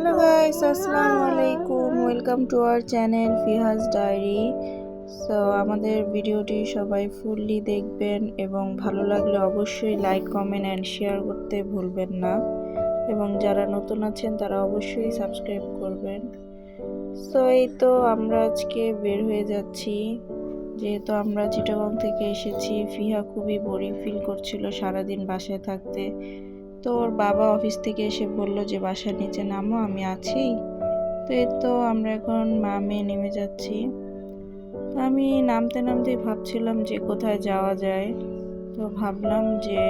Hello guys, আসসালামু আলাইকুম। Welcome to our channel Fihaj Diary. So আমাদের ভিডিওটি সবাই ফুললি দেখবেন এবং ভালো লাগলে অবশ্যই লাইক, কমেন্ট অ্যান্ড শেয়ার করতে ভুলবেন না, এবং যারা নতুন আছেন তারা অবশ্যই সাবস্ক্রাইব করবেন। সো এই তো আমরা আজকে বের হয়ে যাচ্ছি, যেহেতু আমরা চিটাগং থেকে এসেছি। ফিহা খুবই বোরিং ফিল করছিল সারাদিন বাসায় থাকতে। তো ওর বাবা অফিস থেকে এসে বলল যে বাসার নিচে নামো, আমি আছি। তো এই তো আমরা এখন মা মেয়ে নেমে যাচ্ছি। তো আমি নামতে নামতেই ভাবছিলাম যে কোথায় যাওয়া যায়। তো ভাবলাম যে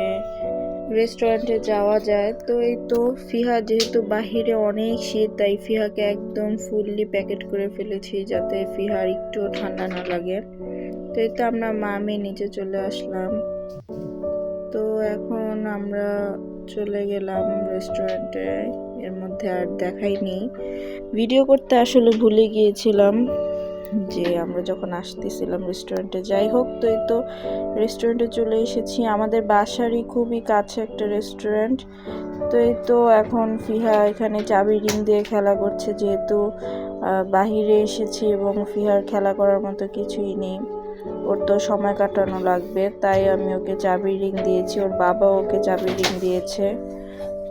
রেস্টুরেন্টে যাওয়া যায়। তো এই তো ফিহা, যেহেতু বাহিরে অনেক শীত, তাই ফিহাকে একদম ফুললি প্যাকেট করে ফেলেছি যাতে ফিহার একটু ঠান্ডা না লাগে। তো এই তো আমরা মা মেয়ে নিচে চলে আসলাম। তো এখন আমরা চলে গেলাম রেস্টুরেন্টে। এর মধ্যে আর দেখাইনি, ভিডিও করতে আসলে ভুলে গিয়েছিলাম যে আমরা যখন আসতেছিলাম রেস্টুরেন্টে। যাই হোক, তো এই তো রেস্টুরেন্টে চলে এসেছি। আমাদের বাসারই খুবই কাছে একটা রেস্টুরেন্ট। তো এই তো এখন ফিহা এখানে চাবি রিং দিয়ে খেলা করছে, যেহেতু বাহিরে এসেছি এবং ফিহার খেলা করার মতো কিছুই নেই। ওর তো সময় কাটানো লাগবে, তাই আমি ওকে চাবি রিং দিয়েছি, ওর বাবা ওকে চাবি রিং দিয়েছে।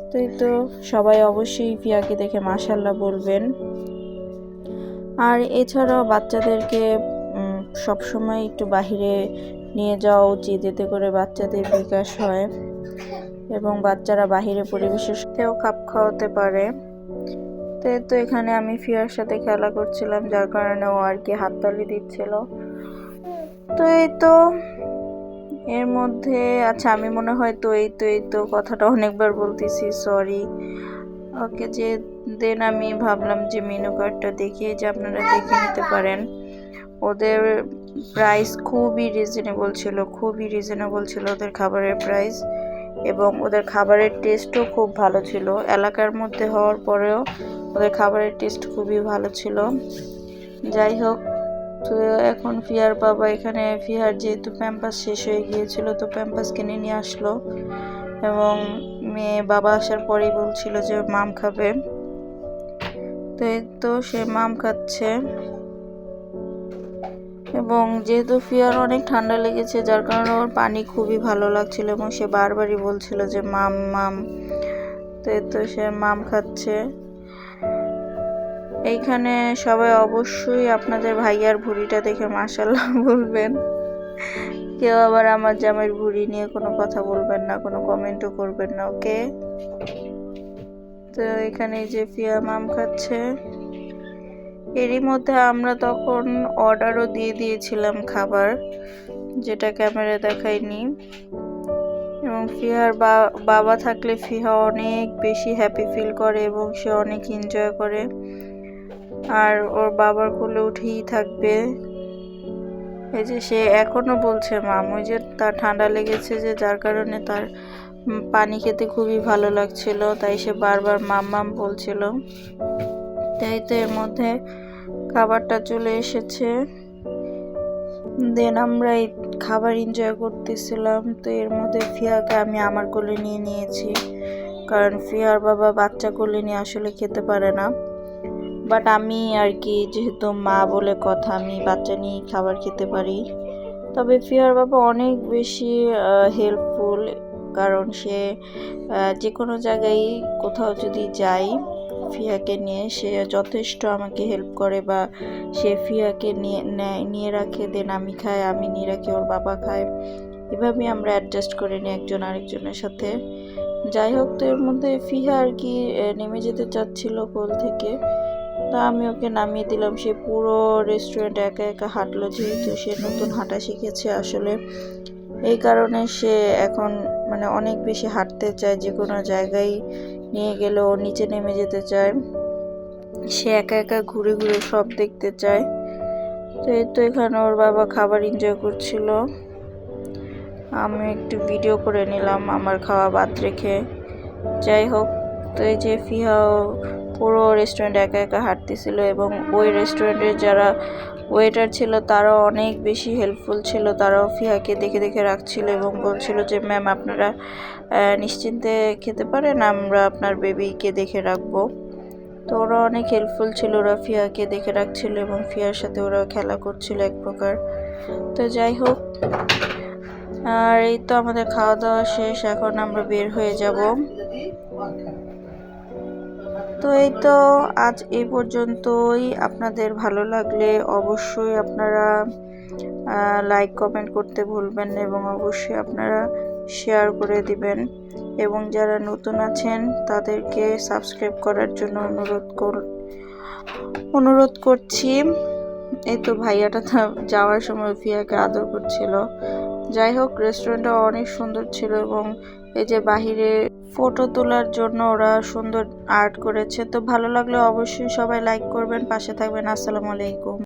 তো এই তো সবাই অবশ্যই ফিয়াকে দেখে মাশাআল্লাহ বলবেন। আর এছাড়াও বাচ্চাদেরকে সবসময় একটু বাহিরে নিয়ে যাওয়া উচিত, এতে করে বাচ্চাদের বিকাশ হয় এবং বাচ্চারা বাহিরে পরিবেশের সাথেও খাপ খাওয়াতে পারে। তো এই তো এখানে আমি ফিয়ার সাথে খেলা করছিলাম, যার কারণে ও আর কি হাততালি দিচ্ছিল। তো এই তো এর মধ্যে, আচ্ছা আমি মনে হয় তো এই তো কথাটা অনেকবার বলতেছি, সরি। ওকে, যে দেন আমি ভাবলাম যে মেনু কার্ডটা দেখিয়ে যে আপনারা দেখে নিতে পারেন। ওদের প্রাইস খুবই রিজনেবল ছিল ওদের খাবারের প্রাইস, এবং ওদের খাবারের টেস্টও খুব ভালো ছিল। এলাকার মধ্যে হওয়ার পরেও ওদের খাবারের টেস্ট খুবই ভালো ছিল। যাই হোক, তো এখন ফিয়ার বাবা এখানে, ফিয়ার যেহেতু প্যাম্পাস শেষ হয়ে গিয়েছিল, তো প্যাম্পাস কিনে নিয়ে আসলো, এবং মেয়ে বাবা আসার পরেই বলছিল যে মাম খাবে। তো এই তো সে মাম খাচ্ছে, এবং যেহেতু ফিয়ার অনেক ঠান্ডা লেগেছে, যার কারণে ওর পানি খুবই ভালো লাগছিল এবং সে বারবারই বলছিল যে মাম মাম। তো এই তো সে মাম খাচ্ছে। এইখানে সবাই অবশ্যই আপনাদের ভাইয়ার ভুঁড়িটা দেখে মাশাআল্লাহ বলবেন। কেউ আবার আমার জামাইয়ের ভুঁড়ি নিয়ে কোনো কথা বলবেন না, কোনো কমেন্টও করবেন না, ওকে? তো এখানে যে ফিয়া মাম খাচ্ছে। এরই মধ্যে আমরা তখন অর্ডারও দিয়ে দিয়েছিলাম খাবার, যেটা ক্যামেরায় দেখাইনি। এবং ফিহার বাবা থাকলে ফিহা অনেক বেশি হ্যাপি ফিল করে এবং সে অনেক এনজয় করে, আর ওর বাবার কোলে উঠেই থাকবে। এই যে সে এখনো বলছে মাম, ওই যে তার ঠান্ডা লেগেছে, যে যার কারণে তার পানি খেতে খুবই ভালো লাগছিল, তাই সে বারবার মাম মাম বলছিল। তাই তো এর মধ্যে খাবারটা চলে এসেছে। দেন আমরা এই খাবার এনজয় করতেছিলাম। তো এর মধ্যে ফিয়াকে আমি আমার কোলে নিয়ে নিয়েছি, কারণ ফিয়ার বাবা বাচ্চা কোলে নিয়ে আসলে খেতে পারে না। বাট আমি আর কি, যেহেতু মা বলে কথা, আমি বাচ্চা নিয়ে খাবার খেতে পারি। তবে ফিয়ার বাবা অনেক বেশি হেল্পফুল, কারণ সে যে কোনো জায়গায় কোথাও যদি যাই ফিয়াকে নিয়ে, সে যথেষ্ট আমাকে হেল্প করে, বা সে ফিয়াকে নিয়ে রাখে, দেন আমি খাই, আমি নিয়ে রাখি, ওর বাবা খায়। এভাবেই আমরা অ্যাডজাস্ট করে নিই একজন আরেকজনের সাথে। যাই হোক, তো এর মধ্যে ফিহা আর কি নেমে যেতে চাচ্ছিল কোল থেকে, তা আমি ওকে নামিয়ে দিলাম। সে পুরো রেস্টুরেন্ট একা একা হাঁটলো, যেহেতু সে নতুন হাঁটা শিখেছে আসলে। এই কারণে সে এখন মানে অনেক বেশি হাঁটতে চায়, যে কোনো জায়গায় নিয়ে গেলে ও নিচে নেমে যেতে চায়, সে একা একা ঘুরে ঘুরে সব দেখতে চায়। তো এই তো এখানে ওর বাবা খাবার এনজয় করছিল, আমি একটু ভিডিও করে নিলাম আমার খাওয়া বাদ রেখে। যাই হোক, তো এই যে ফিহাও পুরো রেস্টুরেন্ট একা একা হাঁটতেছিল, এবং ওই রেস্টুরেন্টের যারা ওয়েটার ছিল তারাও অনেক বেশি হেল্পফুল ছিল, তারাও ফিহাকে দেখে দেখে রাখছিল এবং বলছিল যে ম্যাম আপনারা নিশ্চিন্তে খেতে পারেন, আমরা আপনার বেবিকে দেখে রাখবো। তো ওরা অনেক হেল্পফুল ছিল, ওরা ফিয়াকে দেখে রাখছিল এবং ফিয়ার সাথে ওরা খেলা করছিল এক প্রকার। তো যাই হোক, আর এই তো আমাদের খাওয়া দাওয়া শেষ, এখন আমরা বের হয়ে যাব। তো এই তো আজ এই পর্যন্তই। আপনাদের ভালো লাগলে অবশ্যই আপনারা লাইক কমেন্ট করতে ভুলবেন না এবং অবশ্যই আপনারা শেয়ার করে দিবেন এবং যারা নতুন আছেন তাদেরকে সাবস্ক্রাইব করার জন্য অনুরোধ করছি। এই তো ভাইয়াটা যাওয়ার সময় ফিয়াকে আদর করছিল। যাই হোক, রেস্টুরেন্টটা অনেক সুন্দর ছিল এবং এই যে বাহিরে ফটো তোলার জন্য ওরা সুন্দর আর্ট করেছে। তো ভালো লাগলে অবশ্যই সবাই লাইক করবেন, পাশে থাকবেন। আসসালামু আলাইকুম।